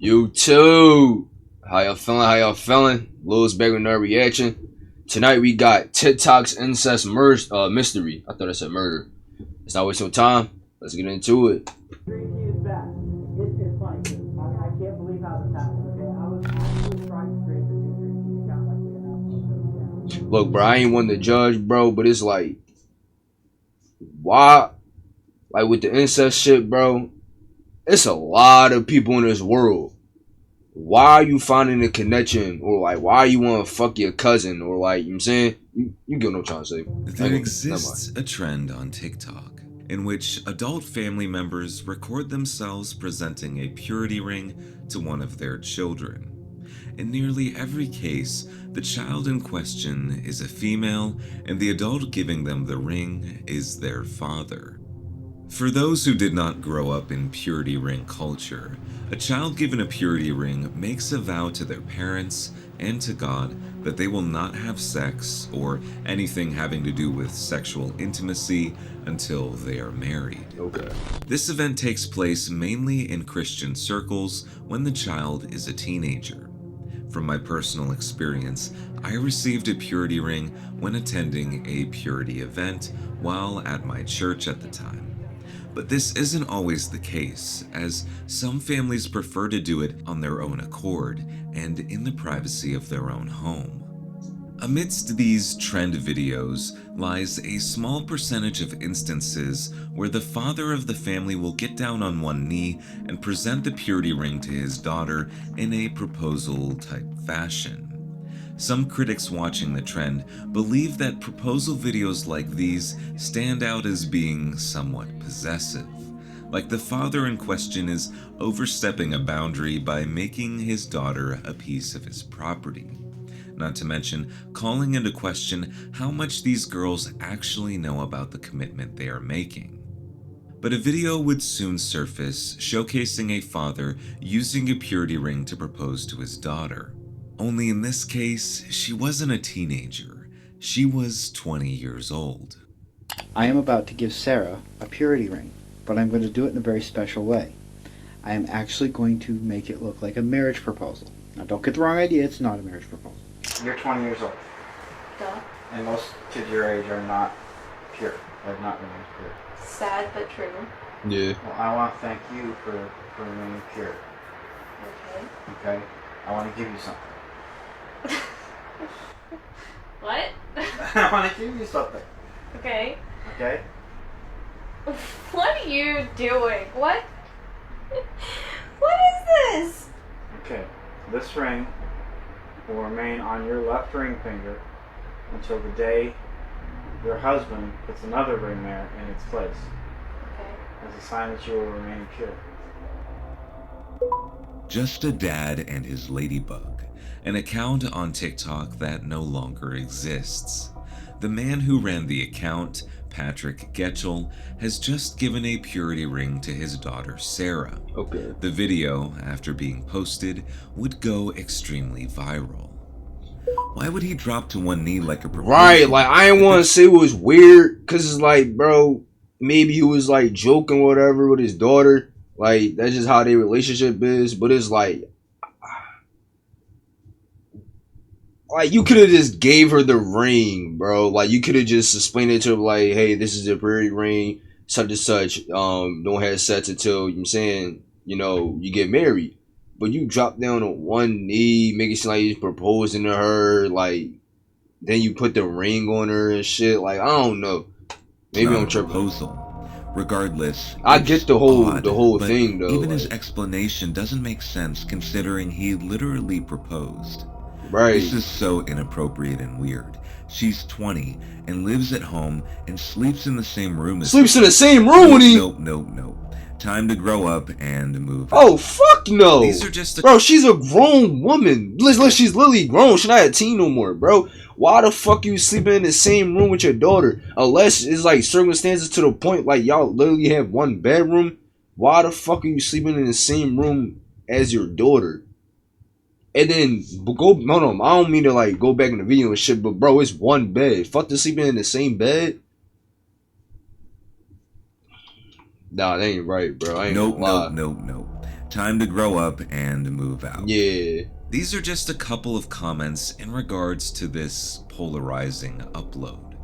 You too. How y'all feeling? How y'all feeling? Lil's back with another reaction. Tonight we got TikTok's incest mystery. I thought I said murder. Let's not waste no time. Let's get into it. Is back. It's funny. I can't believe how this happened. Okay, I was actually trying to create the new Green Key account like we announced. Look, bro, I ain't one to judge, bro, but it's like, why? Like with the incest shit, bro, it's a lot of people in this world. Why are you finding a connection, or like why you want to fuck your cousin, or like, you know what I'm saying? You get what I'm trying to say. There exists a trend on TikTok in which adult family members record themselves presenting a purity ring to one of their children. In nearly every case, the child in question is a female, and the adult giving them the ring is their father. For those who did not grow up in purity ring culture, a child given a purity ring makes a vow to their parents and to God that they will not have sex or anything having to do with sexual intimacy until they are married. Okay. This event takes place mainly in Christian circles when the child is a teenager. From my personal experience, I received a purity ring when attending a purity event while at my church at the time. But this isn't always the case, as some families prefer to do it on their own accord and in the privacy of their own home. Amidst these trend videos lies a small percentage of instances where the father of the family will get down on one knee and present the purity ring to his daughter in a proposal-type fashion. Some critics watching the trend believe that proposal videos like these stand out as being somewhat possessive, like the father in question is overstepping a boundary by making his daughter a piece of his property. Not to mention calling into question how much these girls actually know about the commitment they are making. But a video would soon surface showcasing a father using a purity ring to propose to his daughter. Only in this case, she wasn't a teenager. She was 20 years old. I am about to give Sarah a purity ring, but I'm going to do it in a very special way. I am actually going to make it look like a marriage proposal. Now, don't get the wrong idea, it's not a marriage proposal. You're 20 years old. Duh. And most kids your age are not pure. Have not remained pure. Sad but true. Yeah. Well, I want to thank you for remaining pure. Okay. Okay? I want to give you something. What? I want to give you something. Okay. Okay? What are you doing? What? What is this? Okay. This ring will remain on your left ring finger until the day your husband puts another ring there in its place, Okay. as a sign that you will remain pure. Just a Dad and His Ladybug, an account on TikTok that no longer exists. The man who ran the account, Patrick Getchell, has just given a purity ring to his daughter Sarah. Okay. The video, after being posted, would go extremely viral. Why would he drop to one knee like a proposal? Right, like I didn't want to say it was weird, cause it's like, bro, maybe he was like joking or whatever with his daughter. Like that's just how their relationship is. But it's like you could have just gave her the ring, bro. Like you could have just explained it to her, like, hey, this is a purity ring, such and such. Don't have sex until you know what I'm saying, you get married. But you drop down on one knee, make it seem like you're proposing to her, like then you put the ring on her and shit. Like I don't know. Maybe I'm tripping. Proposal. Regardless, I get the whole but thing though. Even his explanation doesn't make sense considering he literally proposed. Right. This is so inappropriate and weird. She's 20 and lives at home and sleeps in the same room as Sleeps in the same room with him. Nope. Time to grow up and move. Oh fuck no. These are just bro, she's a grown woman. Listen, she's literally grown. She's not a teen no more, bro. Why the fuck you sleeping in the same room with your daughter? Unless it's like circumstances to the point like y'all literally have one bedroom. Why the fuck are you sleeping in the same room as your daughter? And then no, I don't mean to like go back in the video and shit, but bro, it's one bed. Fuck the sleeping in the same bed. Nah, that ain't right, bro. I ain't Nope. Time to grow up and move out. Yeah. These are just a couple of comments in regards to this polarizing upload.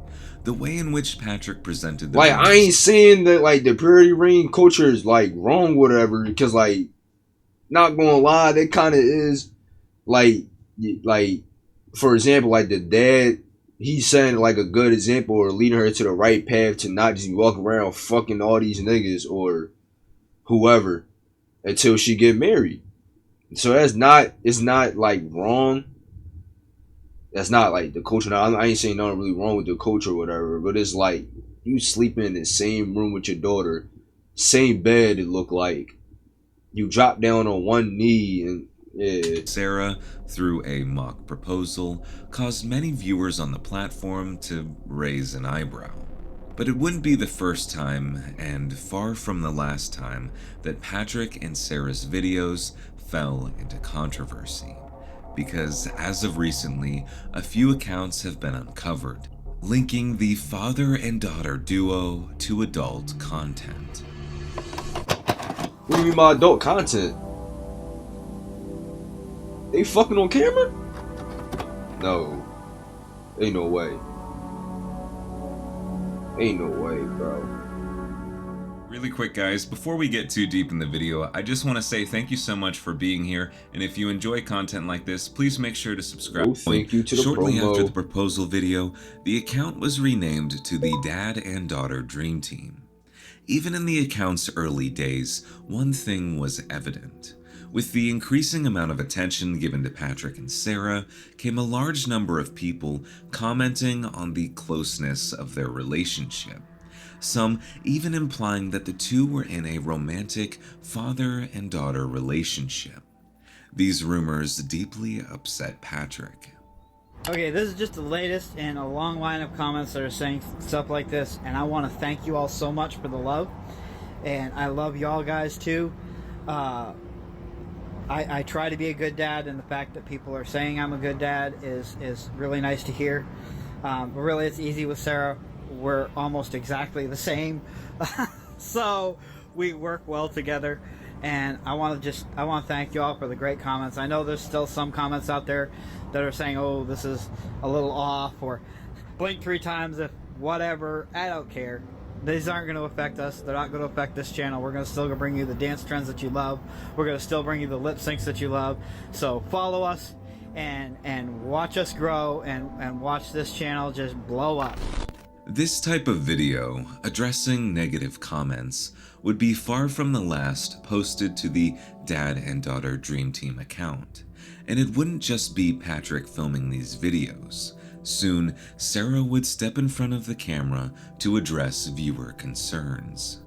The way in which Patrick presented the Like, I ain't saying that, like, the purity ring culture is, like, wrong, whatever, because, like, not gonna lie, that kind of is, like, for example, like, the dad, he's setting, like, a good example or leading her to the right path to not just be walking around fucking all these niggas or whoever until she get married. So it's not, like, wrong. That's not, like, the culture. Now, I ain't saying nothing really wrong with the culture or whatever, but it's like, you sleeping in the same room with your daughter, same bed it look like. You drop down on one knee and, yeah. Sarah, through a mock proposal, caused many viewers on the platform to raise an eyebrow. But it wouldn't be the first time, and far from the last time, that Patrick and Sarah's videos fell into controversy. Because as of recently, a few accounts have been uncovered, linking the father and daughter duo to adult content. What do you mean by adult content? They fucking on camera? No. Ain't no way. Ain't no way, bro. Really quick, guys, before we get too deep in the video, I just want to say thank you so much for being here, and if you enjoy content like this, please make sure to subscribe. Oh, thank you to the Shortly promo. after the proposal video, the account was renamed to the Dad and Daughter Dream Team. Even in the account's early days, one thing was evident. With the increasing amount of attention given to Patrick and Sarah, came a large number of people commenting on the closeness of their relationship. Some even implying that the two were in a romantic father and daughter relationship. These rumors deeply upset Patrick. Okay, this is just the latest in a long line of comments that are saying stuff like this, and I want to thank you all so much for the love, and I love y'all guys too. I try to be a good dad, and the fact that people are saying I'm a good dad is really nice to hear. But really, it's easy with Sarah. We're almost exactly the same, so we work well together. And I want to thank you all for the great comments. I know there's still some comments out there that are saying, "Oh, this is a little off," or "blink 3 times if whatever." I don't care. These aren't going to affect us. They're not going to affect this channel. We're going to still bring you the dance trends that you love. We're going to still bring you the lip syncs that you love. So follow us and watch us grow and watch this channel just blow up. This type of video, addressing negative comments, would be far from the last posted to the Dad and Daughter Dream Team account. And it wouldn't just be Patrick filming these videos. Soon, Sarah would step in front of the camera to address viewer concerns.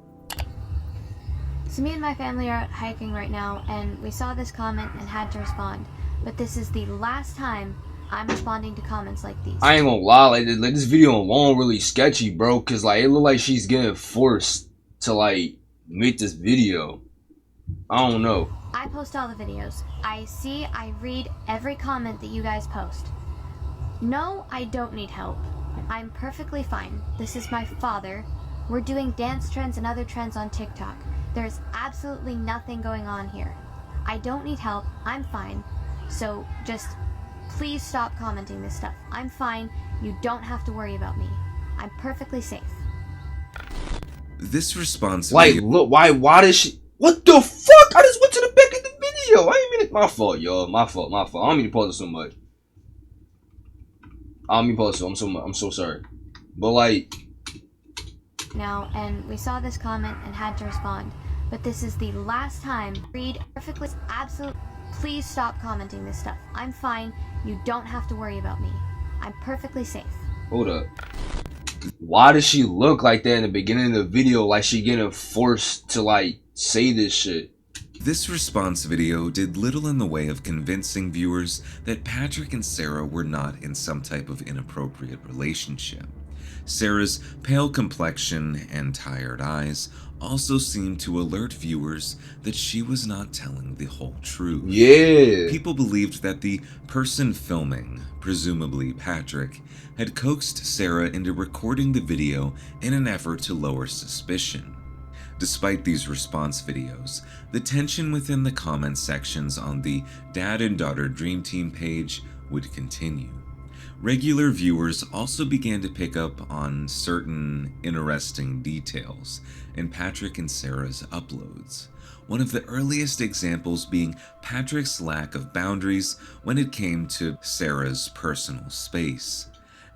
So me and my family are out hiking right now, and we saw this comment and had to respond. But this is the last time I'm responding to comments like these. I ain't gonna lie, like this video alone really sketchy, bro, cause like it look like she's getting forced to like make this video. I don't know. I post all the videos. I read every comment that you guys post. No, I don't need help. I'm perfectly fine. This is my father. We're doing dance trends and other trends on TikTok. There's absolutely nothing going on here. I don't need help. I'm fine. So just please stop commenting this stuff. I'm fine. You don't have to worry about me. I'm perfectly safe. This response Like, video- look, why did she? What the fuck? I just went to the back of the video. I ain't mean it. My fault, y'all. My fault. I don't mean to pause it so much. I don't mean to pause it. I'm so sorry. But like, Now, and we saw this comment and had to respond. But this is the last time. Read perfectly. Absolutely. Please stop commenting this stuff. I'm fine. You don't have to worry about me. I'm perfectly safe. hold up. Why does she look like that in the beginning of the video? Like she getting forced to like say this shit. This response video did little in the way of convincing viewers that Patrick and Sarah were not in some type of inappropriate relationship. Sarah's pale complexion and tired eyes also seemed to alert viewers that she was not telling the whole truth. Yeah. People believed that the person filming, presumably Patrick, had coaxed Sarah into recording the video in an effort to lower suspicion. Despite these response videos, the tension within the comment sections on the Dad and Daughter Dream Team page would continue. Regular viewers also began to pick up on certain interesting details in Patrick and Sarah's uploads. One of the earliest examples being Patrick's lack of boundaries when it came to Sarah's personal space.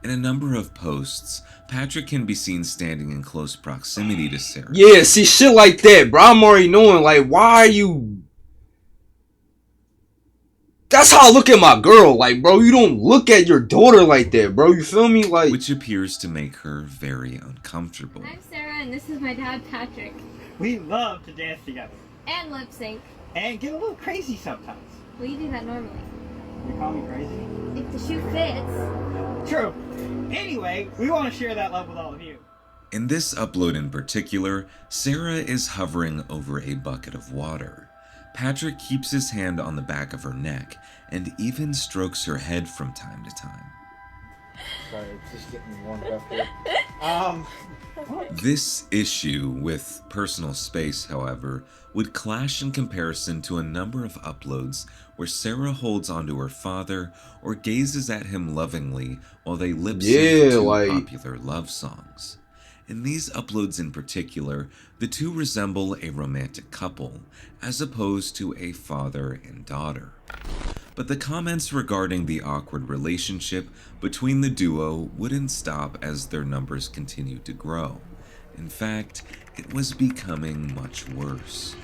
In a number of posts, Patrick can be seen standing in close proximity to Sarah. Yeah, see, shit like that, bro. I'm already knowing, like, why are you... That's how I look at my girl, like, bro, you don't look at your daughter like that, bro, you feel me? Like, which appears to make her very uncomfortable. I'm Sarah, and this is my dad, Patrick. We love to dance together. And lip sync. And get a little crazy sometimes. Well, you do that normally. You call me crazy? If the shoe fits. True. Anyway, we want to share that love with all of you. In this upload in particular, Sarah is hovering over a bucket of water. Patrick keeps his hand on the back of her neck and even strokes her head from time to time. Sorry, it's just getting warmed up here. This issue with personal space, however, would clash in comparison to a number of uploads where Sarah holds onto her father or gazes at him lovingly while they lip sync to popular love songs. In these uploads in particular, the two resemble a romantic couple, as opposed to a father and daughter. But the comments regarding the awkward relationship between the duo wouldn't stop as their numbers continued to grow. In fact, it was becoming much worse.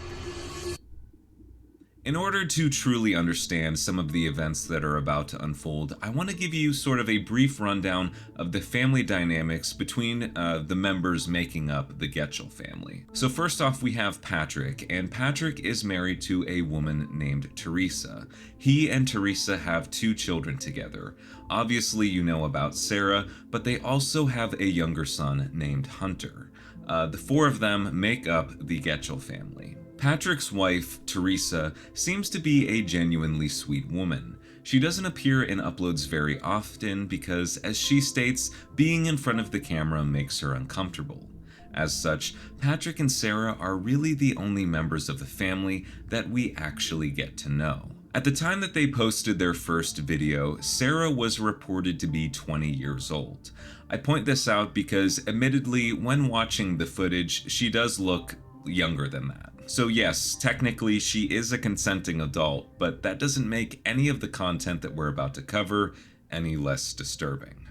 In order to truly understand some of the events that are about to unfold, I want to give you sort of a brief rundown of the family dynamics between the members making up the Getchell family. So first off, we have Patrick, and Patrick is married to a woman named Teresa. He and Teresa have 2 children together. Obviously, you know about Sarah, but they also have a younger son named Hunter. The 4 of them make up the Getchell family. Patrick's wife, Teresa, seems to be a genuinely sweet woman. She doesn't appear in uploads very often because, as she states, being in front of the camera makes her uncomfortable. As such, Patrick and Sarah are really the only members of the family that we actually get to know. At the time that they posted their first video, Sarah was reported to be 20 years old. I point this out because, admittedly, when watching the footage, she does look younger than that. So yes, technically she is a consenting adult, but that doesn't make any of the content that we're about to cover any less disturbing.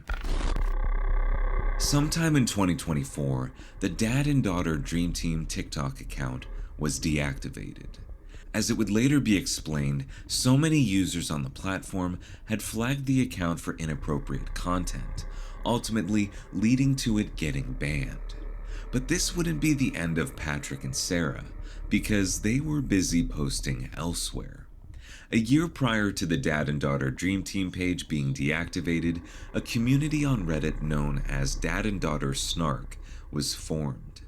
Sometime in 2024, the Dad and Daughter Dream Team TikTok account was deactivated. As it would later be explained, so many users on the platform had flagged the account for inappropriate content, ultimately leading to it getting banned. But this wouldn't be the end of Patrick and Sarah, because they were busy posting elsewhere. A year prior to the Dad and Daughter Dream Team page being deactivated, a community on Reddit known as Dad and Daughter Snark was formed.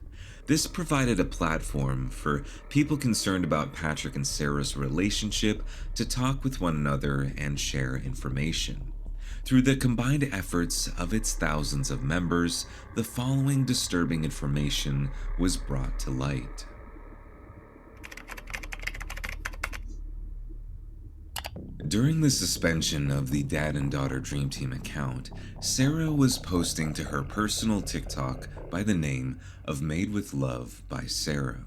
This provided a platform for people concerned about Patrick and Sarah's relationship to talk with one another and share information. Through the combined efforts of its thousands of members, the following disturbing information was brought to light. During the suspension of the Dad and Daughter Dream Team account, Sarah was posting to her personal TikTok by the name of Made with Love by Sarah.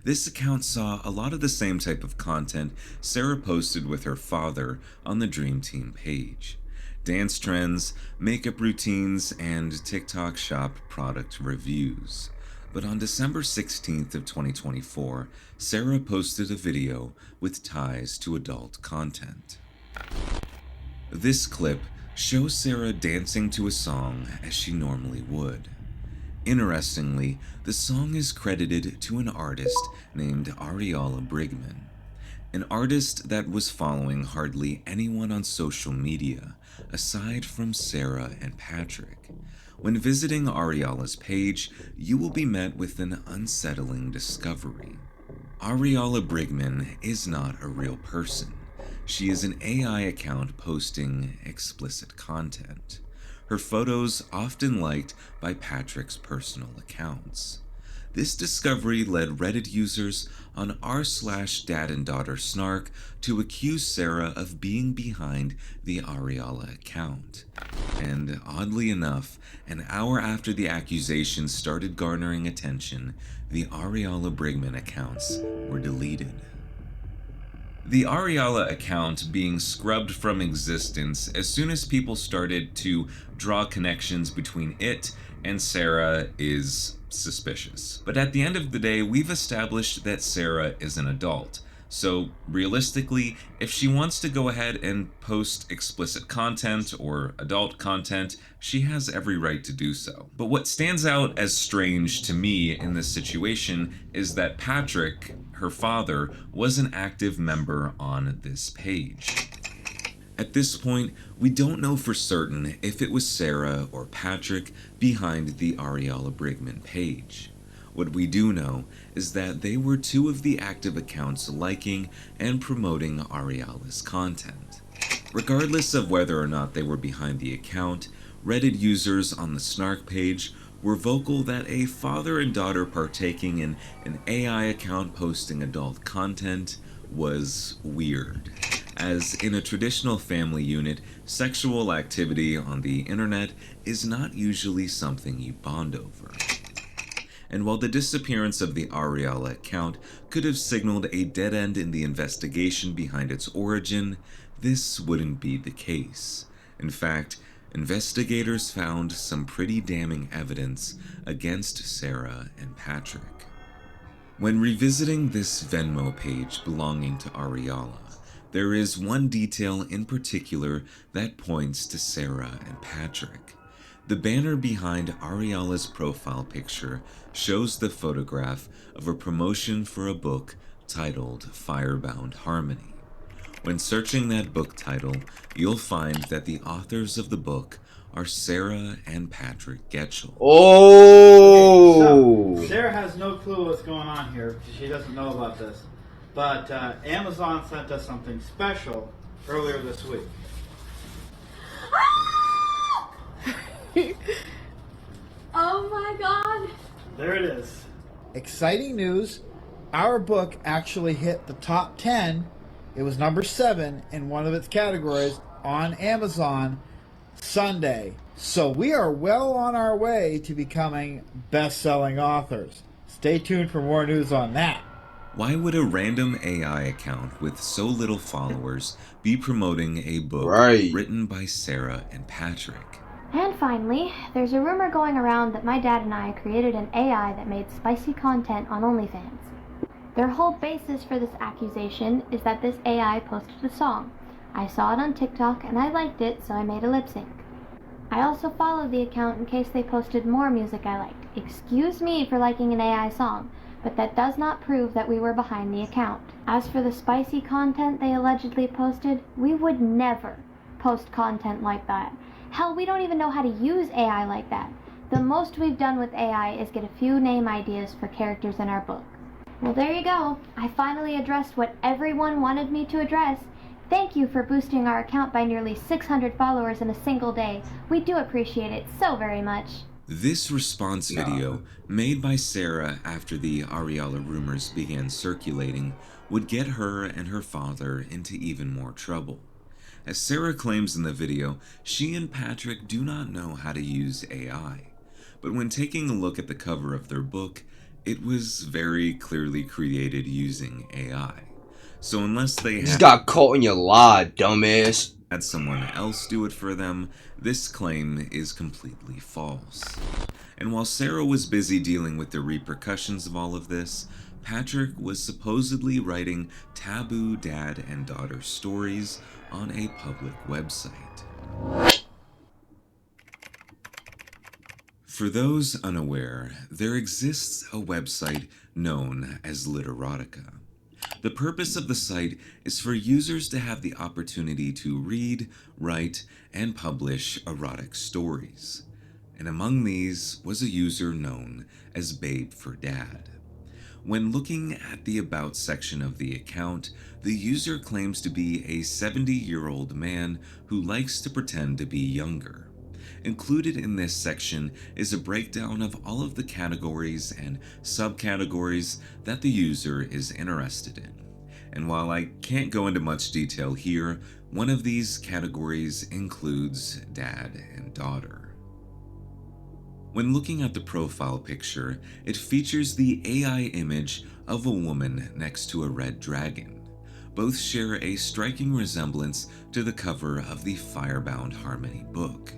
This account saw a lot of the same type of content Sarah posted with her father on the Dream Team page. Dance trends, makeup routines, and TikTok shop product reviews. But on December 16th of 2024, Sarah posted a video with ties to adult content. This clip shows Sarah dancing to a song as she normally would. Interestingly, the song is credited to an artist named Ariala Brigman, an artist that was following hardly anyone on social media aside from Sarah and Patrick. When visiting Ariala's page, you will be met with an unsettling discovery. Ariala Brigman is not a real person. She is an AI account posting explicit content. Her photos often liked by Patrick's personal accounts. This discovery led Reddit users on r/dad and daughter snark to accuse Sarah of being behind the Ariala account. And oddly enough, an hour after the accusations started garnering attention, the Ariala Brigman accounts were deleted. The Ariala account being scrubbed from existence as soon as people started to draw connections between it and Sarah is suspicious. But at the end of the day, we've established that Sarah is an adult. So realistically, if she wants to go ahead and post explicit content or adult content, she has every right to do so. But what stands out as strange to me in this situation is that Patrick, her father, was an active member on this page. At this point, we don't know for certain if it was Sarah or Patrick behind the Ariala Brigman page. What we do know is that they were two of the active accounts liking and promoting Ariala's content. Regardless of whether or not they were behind the account, Reddit users on the Snark page were vocal that a father and daughter partaking in an AI account posting adult content was weird. As in a traditional family unit, sexual activity on the internet is not usually something you bond over. And while the disappearance of the Ariala account could have signaled a dead end in the investigation behind its origin, this wouldn't be the case. In fact, investigators found some pretty damning evidence against Sarah and Patrick. When revisiting this Venmo page belonging to Ariala, there is one detail in particular that points to Sarah and Patrick. The banner behind Ariala's profile picture shows the photograph of a promotion for a book titled Firebound Harmony. When searching that book title, you'll find that the authors of the book are Sarah and Patrick Getchell. Oh! So, Sarah has no clue what's going on here. She doesn't know about this. But Amazon sent us something special earlier this week. Oh my god! There it is. Exciting news. Our book actually hit the top 10. It was number 7 in one of its categories on Amazon Sunday. So we are well on our way to becoming best-selling authors. Stay tuned for more news on that. Why would a random AI account with so little followers be promoting a book written by Sarah and Patrick? And finally, there's a rumor going around that my dad and I created an AI that made spicy content on OnlyFans. Their whole basis for this accusation is that this AI posted a song. I saw it on TikTok and I liked it, so I made a lip sync. I also followed the account in case they posted more music I liked. Excuse me for liking an AI song, but that does not prove that we were behind the account. As for the spicy content they allegedly posted, we would never post content like that. Hell, we don't even know how to use AI like that. The most we've done with AI is get a few name ideas for characters in our book. Well, there you go. I finally addressed what everyone wanted me to address. Thank you for boosting our account by nearly 600 followers in a single day. We do appreciate it so very much. This response video, made by Sarah after the Ariala rumors began circulating, would get her and her father into even more trouble. As Sarah claims in the video, she and Patrick do not know how to use AI. But when taking a look at the cover of their book, it was very clearly created using AI. So unless they just got caught in your lie, dumbass. Had someone else do it for them, this claim is completely false. And while Sarah was busy dealing with the repercussions of all of this, Patrick was supposedly writing taboo dad and daughter stories on a public website. For those unaware, there exists a website known as Literotica. The purpose of the site is for users to have the opportunity to read, write, and publish erotic stories. And among these was a user known as Babe for Dad. When looking at the About section of the account, the user claims to be a 70-year-old man who likes to pretend to be younger. Included in this section is a breakdown of all of the categories and subcategories that the user is interested in. And while I can't go into much detail here, one of these categories includes dad and daughter. When looking at the profile picture, it features the AI image of a woman next to a red dragon. Both share a striking resemblance to the cover of the Firebound Harmony book.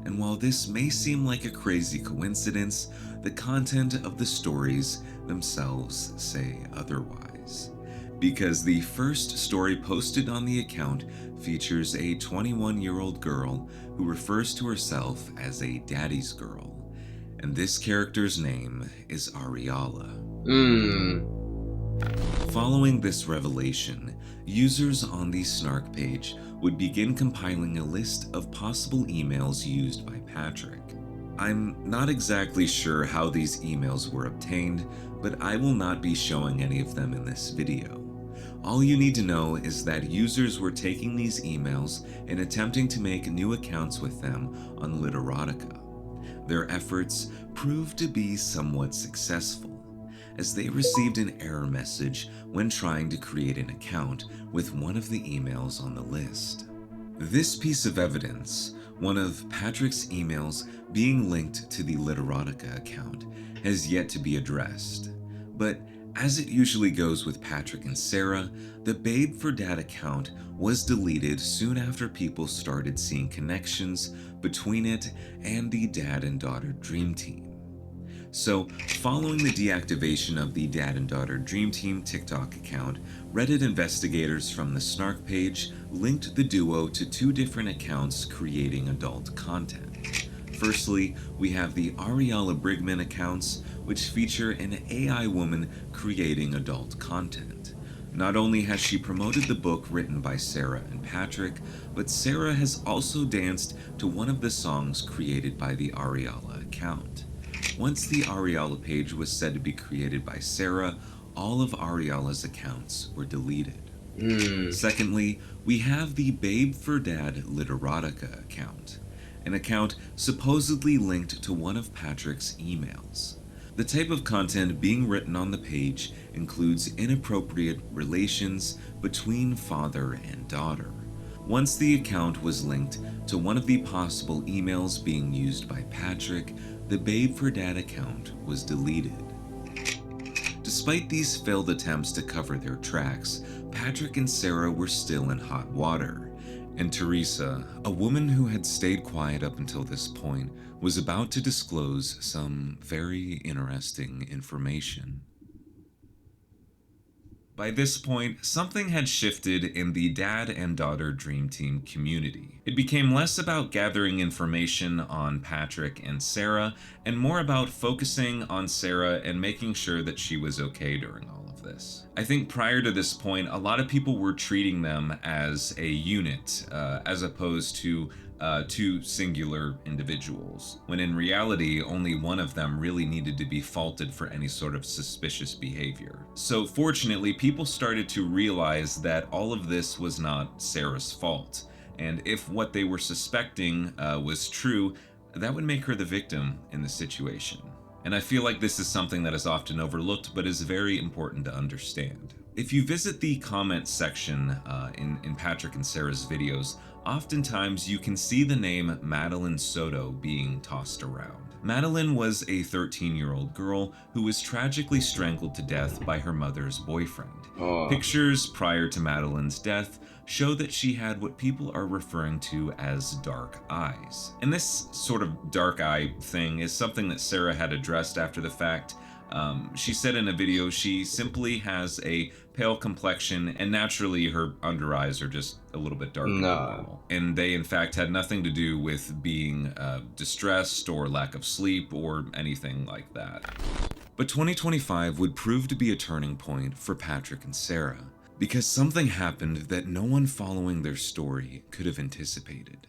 And while this may seem like a crazy coincidence, the content of the stories themselves say otherwise. Because the first story posted on the account features a 21-year-old girl who refers to herself as a daddy's girl. And this character's name is Ariala. Following this revelation, users on the Snark page would begin compiling a list of possible emails used by Patrick. I'm not exactly sure how these emails were obtained, but I will not be showing any of them in this video. All you need to know is that users were taking these emails and attempting to make new accounts with them on Literotica. Their efforts proved to be somewhat successful, as they received an error message when trying to create an account with one of the emails on the list. This piece of evidence, one of Patrick's emails being linked to the Literotica account, has yet to be addressed. But as it usually goes with Patrick and Sarah, the Babe for Dad account was deleted soon after people started seeing connections between it and the dad and daughter dream team. So, following the deactivation of the Dad and Daughter Dream Team TikTok account, Reddit investigators from the Snark page linked the duo to two different accounts creating adult content. Firstly, we have the Ariala Brigman accounts, which feature an AI woman creating adult content. Not only has she promoted the book written by Sarah and Patrick, but Sarah has also danced to one of the songs created by the Ariala account. Once the Ariala page was said to be created by Sarah, all of Ariala's accounts were deleted. Secondly, we have the Babe for Dad Literotica account, an account supposedly linked to one of Patrick's emails. The type of content being written on the page includes inappropriate relations between father and daughter. Once the account was linked to one of the possible emails being used by Patrick, the Babe for Dad account was deleted. Despite these failed attempts to cover their tracks, Patrick and Sarah were still in hot water, and Teresa, a woman who had stayed quiet up until this point, was about to disclose some very interesting information. By this point, something had shifted in the Dad and Daughter Dream Team community. It became less about gathering information on Patrick and Sarah, and more about focusing on Sarah and making sure that she was okay during all of this. I think prior to this point, a lot of people were treating them as a unit, as opposed to two singular individuals, when in reality only one of them really needed to be faulted for any sort of suspicious behavior. So fortunately, people started to realize that all of this was not Sarah's fault, and if what they were suspecting was true, that would make her the victim in the situation. And I feel like this is something that is often overlooked, but is very important to understand. If you visit the comments section in Patrick and Sarah's videos, oftentimes you can see the name Madeline Soto being tossed around. Madeline was a 13-year-old girl who was tragically strangled to death by her mother's boyfriend. Pictures prior to Madeline's death show that she had what people are referring to as dark eyes. And this sort of dark eye thing is something that Sarah had addressed after the fact. She said in a video she simply has a pale complexion, and naturally her under eyes are just a little bit darker than normal. And they in fact had nothing to do with being distressed or lack of sleep or anything like that. But 2025 would prove to be a turning point for Patrick and Sarah, because something happened that no one following their story could have anticipated.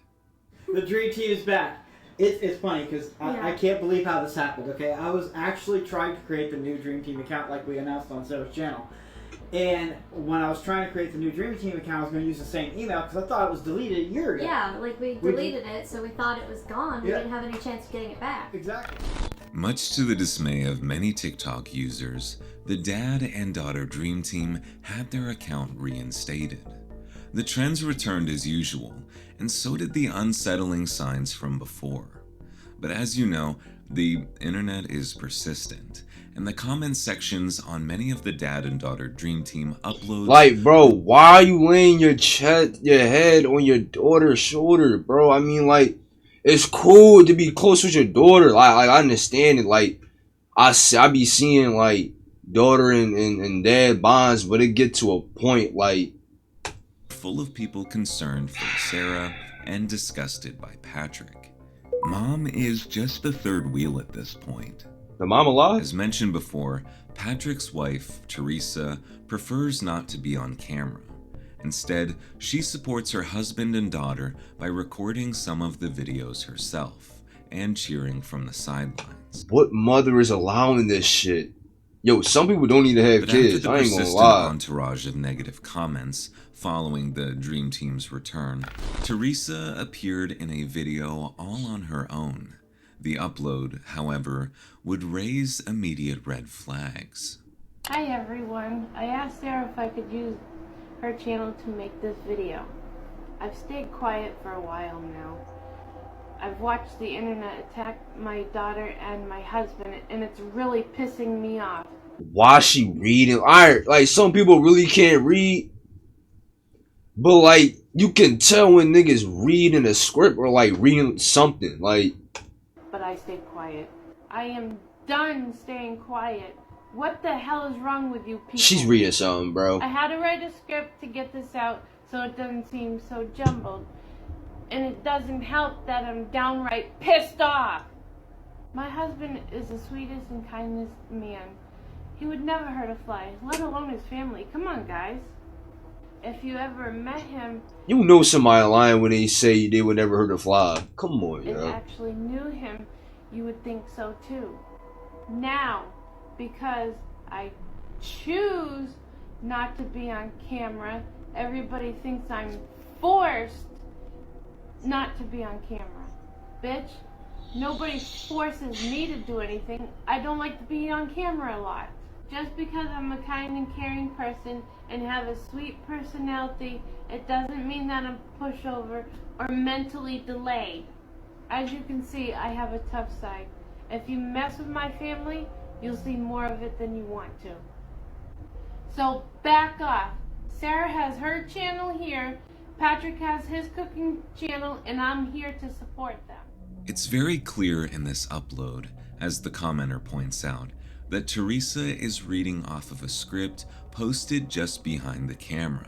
The Dream Team is back. It's funny because I can't believe how this happened, okay? I was actually trying to create the new Dream Team account like we announced on Sarah's channel. And when I was trying to create the new Dream Team account, I was going to use the same email because I thought it was deleted a year ago. Yeah, like we deleted it, so we thought it was gone. We Yeah. didn't have any chance of getting it back. Exactly. Much to the dismay of many TikTok users, the dad and daughter Dream Team had their account reinstated. The trends returned as usual, and so did the unsettling signs from before. But as you know, the internet is persistent, and the comment sections on many of the dad and daughter Dream Team uploads. Like, bro, why are you laying your head on your daughter's shoulder, bro? I mean, like, it's cool to be close with your daughter. Like I understand it. Like, I be seeing, like, daughter and dad bonds, but it get to a point, like, full of people concerned for Sarah and disgusted by Patrick. Mom is just the third wheel at this point. the mom alive? As mentioned before, Patrick's wife, Teresa, prefers not to be on camera. Instead, she supports her husband and daughter by recording some of the videos herself and cheering from the sidelines. What mother is allowing this shit? Yo, some people don't need to have But after kids. the I ain't gonna persistent lie. entourage of negative comments following the Dream Team's return, Teresa appeared in a video all on her own. The upload, however, would raise immediate red flags. Hi everyone. I asked Sarah if I could use her channel to make this video. I've stayed quiet for a while now. I've watched the internet attack my daughter and my husband, and it's really pissing me off. Why she reading? Alright, like, some people really can't read. But, like, you can tell when niggas reading a script or, like, reading something. Like, But I stayed quiet. I am done staying quiet. What the hell is wrong with you people? she's reading something, bro. I had to write a script to get this out so it doesn't seem so jumbled. And it doesn't help that I'm downright pissed off. My husband is the sweetest and kindest man. He would never hurt a fly, let alone his family. Come on, guys. If you ever met him You know somebody lying when they say they would never hurt a fly. Come on, and yo. actually knew him, you would think so too. Now, because I choose not to be on camera, everybody thinks I'm forced not to be on camera. Bitch, nobody forces me to do anything. I don't like to be on camera a lot. Just because I'm a kind and caring person and have a sweet personality, it doesn't mean that I'm pushover or mentally delayed. As you can see, I have a tough side. If you mess with my family, you'll see more of it than you want to. So back off. Sarah has her channel here, Patrick has his cooking channel, and I'm here to support them. It's very clear in this upload, as the commenter points out, that Teresa is reading off of a script posted just behind the camera.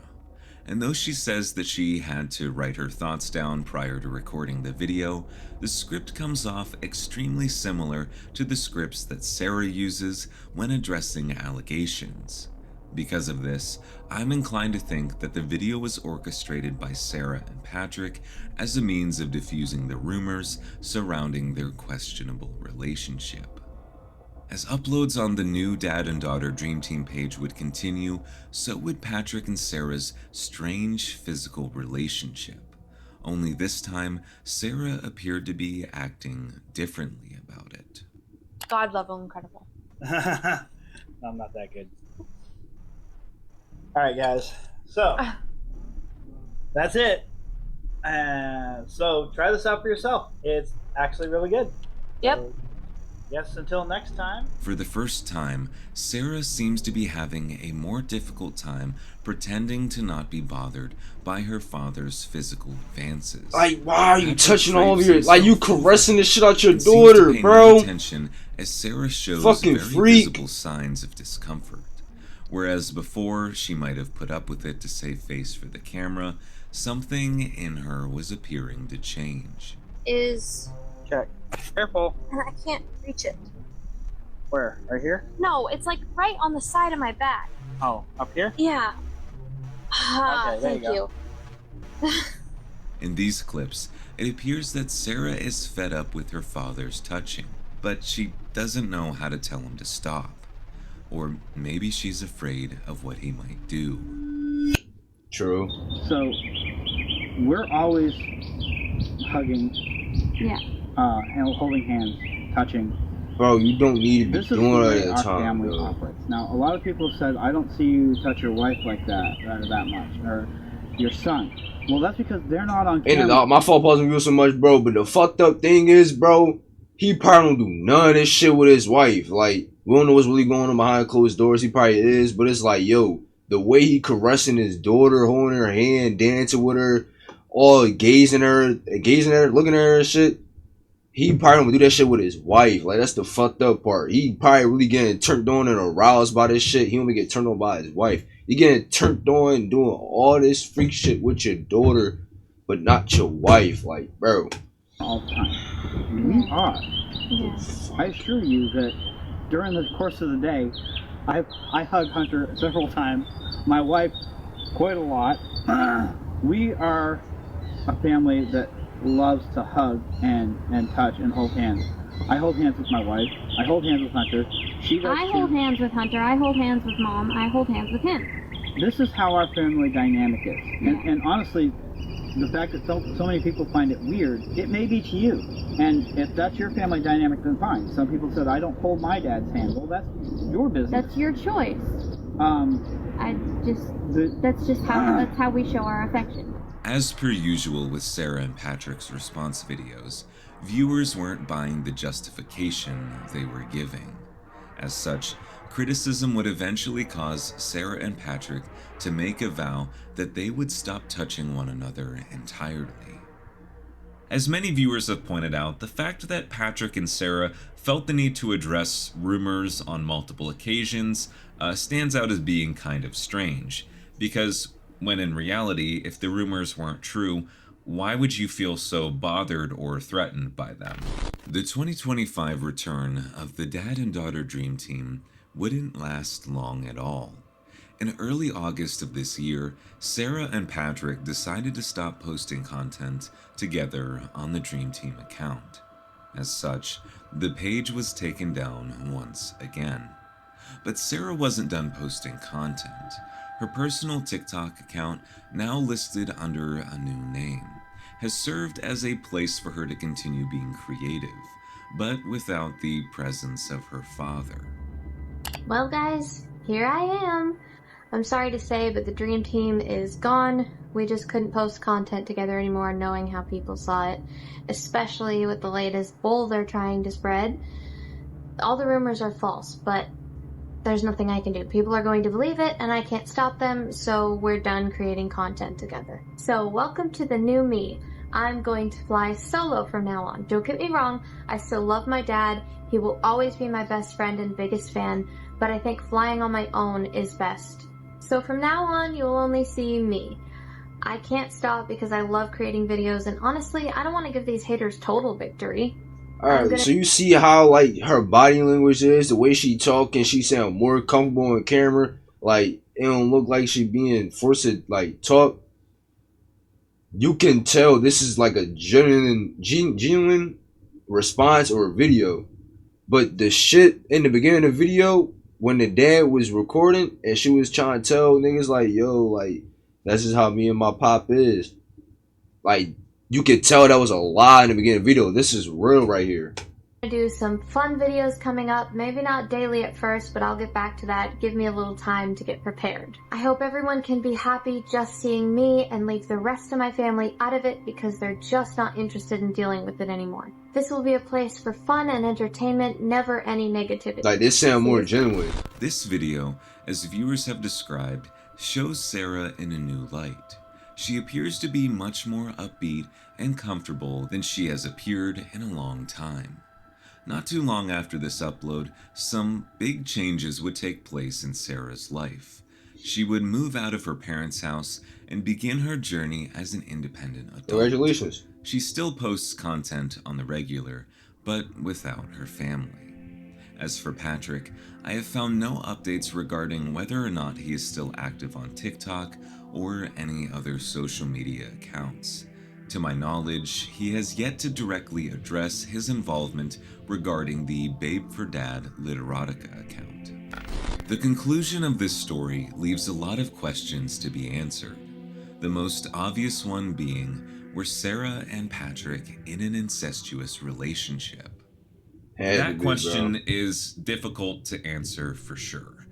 And though she says that she had to write her thoughts down prior to recording the video, the script comes off extremely similar to the scripts that Sarah uses when addressing allegations. Because of this, I'm inclined to think that the video was orchestrated by Sarah and Patrick as a means of diffusing the rumors surrounding their questionable relationship. As uploads on the new dad and daughter Dream Team page would continue, so would Patrick and Sarah's strange physical relationship. Only this time, Sarah appeared to be acting differently about it. God level incredible. I'm not that good. Alright guys, so that's it. So try this out for yourself. It's actually really good. Yep. So, yes, until next time. For the first time, Sarah seems to be having a more difficult time pretending to not be bothered by her father's physical advances. Like, why are you Patrick touching all of frames your... Like, you himself caressing the shit out your and seems to daughter, pay no bro. attention as Sarah shows Fucking very freak. visible signs of discomfort. Whereas before, she might have put up with it to save face for the camera, something in her was appearing to change. Is Check. Careful. I can't reach it. Where? Right here? No, it's like right on the side of my back. Oh, up here? Yeah. Ah, Okay, there thank you you. In these clips, it appears that Sarah is fed up with her father's touching, but she doesn't know how to tell him to stop. Or maybe she's afraid of what he might do. True. So we're always hugging, Yeah. and holding hands, touching. Bro, you don't need to be This is the doing way it at our a time, family bro. operates. Now, a lot of people have said, I don't see you touch your wife like that much, or your son. Well, that's because they're not on And camera. my fault pausing you so much, bro. But the fucked up thing is, bro, he probably don't do none of this shit with his wife. Like, we don't know what's really going on behind closed doors. He probably is, but it's like, yo, the way he caressing his daughter, holding her hand, dancing with her, all gazing at her, looking at her and shit. He probably don't do that shit with his wife. Like, that's the fucked up part. He probably really getting turned on and aroused by this shit. He only get turned on by his wife. You getting turned on doing all this freak shit with your daughter, but not your wife. Like, bro. All the time. We are. Yeah. I assure you that during the course of the day, I hug Hunter several times. My wife, quite a lot. We are a family that loves to hug and touch and hold hands. I hold hands with my wife. I hold hands with Hunter. She does I too. hold hands with Hunter. I hold hands with Mom. I hold hands with him. This is how our family dynamic is. And honestly, the fact that so many people find it weird, it may be to you. And if that's your family dynamic, then fine. Some people said, I don't hold my dad's hand. Well, that's your business. That's your choice. That's just how we show our affection. As per usual with Sarah and Patrick's response videos, viewers weren't buying the justification they were giving. As such, criticism would eventually cause Sarah and Patrick to make a vow that they would stop touching one another entirely. As many viewers have pointed out, the fact that Patrick and Sarah felt the need to address rumors on multiple occasions stands out as being kind of strange, because when in reality, if the rumors weren't true, why would you feel so bothered or threatened by them? The 2025 return of the dad and daughter dream team wouldn't last long at all. In early August of this year, Sarah and Patrick decided to stop posting content together on the Dream Team account. As such, the page was taken down once again. But Sarah wasn't done posting content. Her personal TikTok account, now listed under a new name, has served as a place for her to continue being creative, but without the presence of her father. Well, guys, here I am. I'm sorry to say, but the Dream Team is gone. We just couldn't post content together anymore, knowing how people saw it, especially with the latest bull they're trying to spread. All the rumors are false, but there's nothing I can do. People are going to believe it, and I can't stop them, so we're done creating content together. So, welcome to the new me. I'm going to fly solo from now on. Don't get me wrong, I still love my dad. He will always be my best friend and biggest fan, but I think flying on my own is best. So from now on, you'll only see me. I can't stop because I love creating videos, and honestly, I don't want to give these haters total victory. Alright, so you see how, like, her body language is, the way she talk, and she sound more comfortable on camera. Like, it don't look like she being forced to, like, talk. You can tell this is, like, a genuine response or video. But the shit in the beginning of the video, when the dad was recording, and she was trying to tell niggas, like, yo, like, that's just how me and my pop is. Like, you could tell that was a lie in the beginning of the video. This is real right here. I'm gonna do some fun videos coming up. Maybe not daily at first, but I'll get back to that. Give me a little time to get prepared. I hope everyone can be happy just seeing me and leave the rest of my family out of it because they're just not interested in dealing with it anymore. This will be a place for fun and entertainment, never any negativity. Like, this sound more genuine. This video, as viewers have described, shows Sarah in a new light. She appears to be much more upbeat and comfortable than she has appeared in a long time. Not too long after this upload, some big changes would take place in Sarah's life. She would move out of her parents' house and begin her journey as an independent adult. Congratulations. She still posts content on the regular, but without her family. As for Patrick, I have found no updates regarding whether or not he is still active on TikTok or any other social media accounts. To my knowledge, he has yet to directly address his involvement regarding the Babe for Dad Literotica account. The conclusion of this story leaves a lot of questions to be answered. The most obvious one being, were Sarah and Patrick in an incestuous relationship? That question is difficult to answer for sure.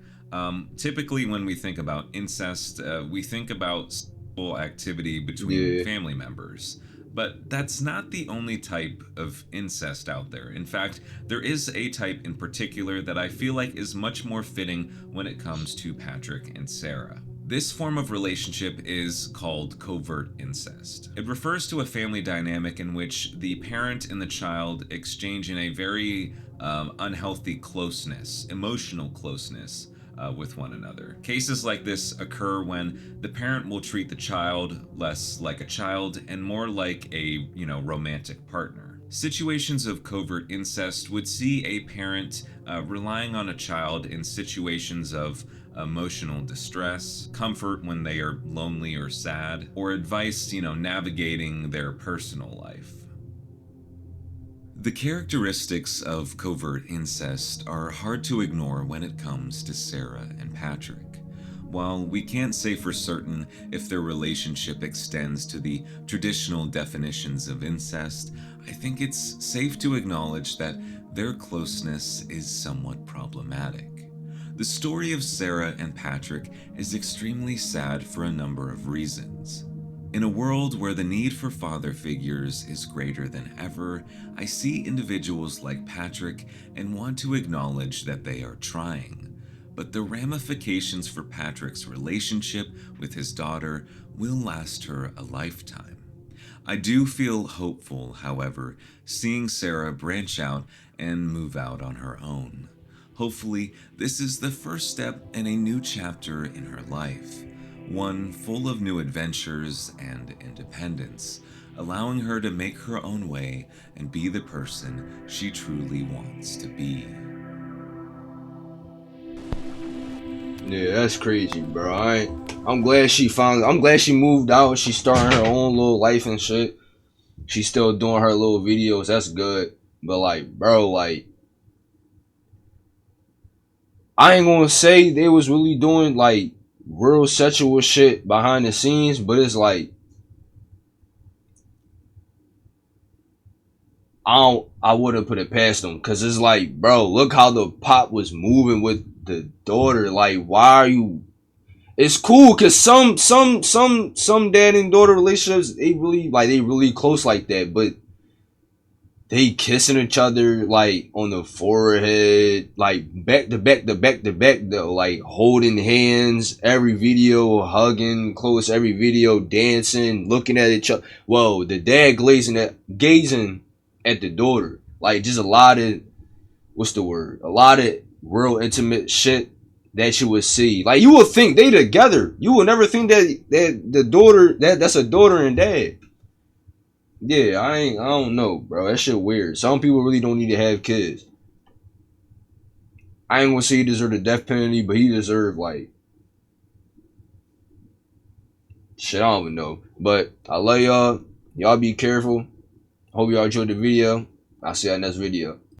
Typically, when we think about incest, we think about sexual activity between family members. But that's not the only type of incest out there. In fact, there is a type in particular that I feel like is much more fitting when it comes to Patrick and Sarah. This form of relationship is called covert incest. It refers to a family dynamic in which the parent and the child exchange in a very unhealthy closeness, emotional closeness, with one another. Cases like this occur when the parent will treat the child less like a child and more like a, romantic partner. Situations of covert incest would see a parent relying on a child in situations of emotional distress, comfort when they are lonely or sad, or advice, navigating their personal life. The characteristics of covert incest are hard to ignore when it comes to Sarah and Patrick. While we can't say for certain if their relationship extends to the traditional definitions of incest, I think it's safe to acknowledge that their closeness is somewhat problematic. The story of Sarah and Patrick is extremely sad for a number of reasons. In a world where the need for father figures is greater than ever, I see individuals like Patrick and want to acknowledge that they are trying. But the ramifications for Patrick's relationship with his daughter will last her a lifetime. I do feel hopeful, however, seeing Sarah branch out and move out on her own. Hopefully, this is the first step in a new chapter in her life. One full of new adventures and independence, allowing her to make her own way and be the person she truly wants to be. Yeah, that's crazy, bro. I'm glad she moved out. She's starting her own little life and shit. She's still doing her little videos. That's good. But bro, I ain't gonna say they was really doing real sexual shit behind the scenes, but it's I wouldn't put it past them, cause it's bro, look how the pop was moving with the daughter. Why are you? It's cool, cause some dad and daughter relationships, they really close like that, but they kissing each other on the forehead, back to back though, holding hands, every video hugging close, every video dancing, looking at each other. Whoa, the dad gazing at the daughter, just a lot of a lot of real intimate shit that you would see. You would think they together. You would never think that the daughter that's a daughter and dad. Yeah, I don't know, bro. That shit weird. Some people really don't need to have kids. I ain't gonna say he deserved the death penalty, but he deserved shit, I don't even know. But I love y'all. Y'all be careful. Hope y'all enjoyed the video. I'll see y'all next video.